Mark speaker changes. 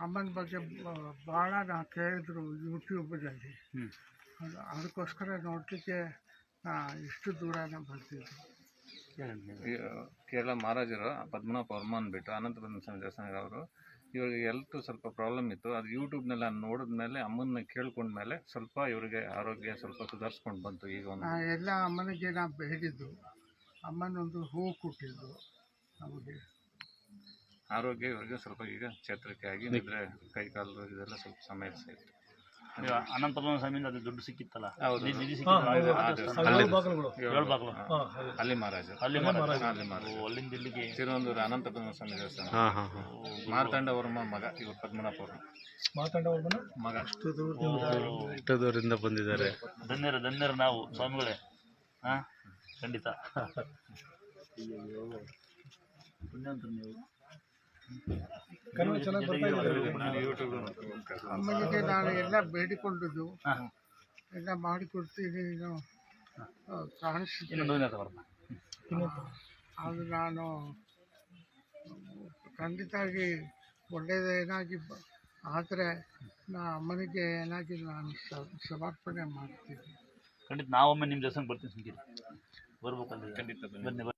Speaker 1: ಅಮ್ಮನ ಬಗ್ಗೆ ಭಾಳ ನಾವು ಕೇಳಿದ್ರು ಯೂಟ್ಯೂಬ್ನಲ್ಲಿ. ಅದಕ್ಕೋಸ್ಕರ ನೋಡಲಿಕ್ಕೆ ಇಷ್ಟು ದೂರನೇ ಬರ್ತಿದ್ರು.
Speaker 2: ಕೇರಳ ಮಹಾರಾಜರು ಪದ್ಮನಾಭ ವರ್ಮ ಅಂದ್ಬಿಟ್ಟು ಅನಂತ ಪದ್ಮನಾಭ ದೇವಸ್ಥಾನ ಅವರು, ಇವ್ರಿಗೆ ಹೆಲ್ತ್ ಸ್ವಲ್ಪ ಪ್ರಾಬ್ಲಮ್ ಇತ್ತು. ಅದು ಯೂಟ್ಯೂಬ್ನೆಲ್ಲ ನೋಡಿದ್ಮೇಲೆ ಅಮ್ಮನ್ನ ಕೇಳ್ಕೊಂಡ್ಮೇಲೆ ಸ್ವಲ್ಪ ಇವರಿಗೆ ಆರೋಗ್ಯ ಸ್ವಲ್ಪ ಸುಧಾರಿಸ್ಕೊಂಡು ಬಂತು. ಈಗ
Speaker 1: ಎಲ್ಲ ಅಮ್ಮನಿಗೆ ನಾವು ಬೇಡಿದ್ದು, ಅಮ್ಮನೊಂದು ಹೂವು ಕೊಟ್ಟಿದ್ದು ನಮಗೆ.
Speaker 2: ಆರೋಗ್ಯ ಇವರಿಗೆ ಸ್ವಲ್ಪ ಈಗ ಚೇತರಿಕೆ ಆಗಿ ನಿದ್ರೆ ಕೈ ಕಾಲು ಇದೆಲ್ಲ ಸ್ವಲ್ಪ ಸಮಸ್ಯೆ ಇತ್ತು.
Speaker 3: ಅನಂತ ಪದ್ಮನಾಭ ಸ್ವಾಮಿಯಿಂದ ಅದು ದುಡ್ಡು ಸಿಕ್ಕಿತ್ತಲ್ಲ,
Speaker 2: ಅಲ್ಲಿ ಮಹಾರಾಜ
Speaker 3: ಅಲ್ಲಿಂದ ಇಲ್ಲಿಗೆ
Speaker 2: ತಿರುವನಂತಪುರ ಅನಂತ ಪದ್ಮನಾಭ ಸ್ವಾಮಿ ದೇವಸ್ಥಾನ. ಮಾರ್ತಾಂಡ ವರ್ಮ ಮಗ ಇವರು ಪದ್ಮನಾಭ ವರ್ಮ ಮಗ.
Speaker 4: ಎಷ್ಟು ದೂರದಿಂದ ಬಂದಿದ್ದಾರೆ.
Speaker 3: ಧನ್ಯರು ನಾವು ಸ್ವಾಮಿಗಳೇ. ಖಂಡಿತ ಪುಣ್ಯವಂತರು ನೀವು.
Speaker 1: ಅಮ್ಮನಿಗೆ ನಾನು ಎಲ್ಲ ಬೇಡಿಕೊಂಡಿದ್ದು ಎಲ್ಲ ಮಾಡಿಕೊಡ್ತೀನಿ, ಕಾಣಿಸ್ತೀನಿ. ಅದು ನಾನು ಖಂಡಿತಾಗಿ ಒಳ್ಳೆಯದೇನಾಗಿ ಆದರೆ ಅಮ್ಮನಿಗೆ ಏನಾಗಿ ನಾನು ಸಮರ್ಪಣೆ ಮಾಡ್ತೀನಿ.
Speaker 3: ಖಂಡಿತ ನಾವೊಮ್ಮೆ ನಿಮ್ಮ ದೇವಸ್ಥಾನಕ್ಕೆ ಬರ್ತೀನಿ. ಬರ್ಬೇಕಂದ್ರೆ
Speaker 2: ಖಂಡಿತ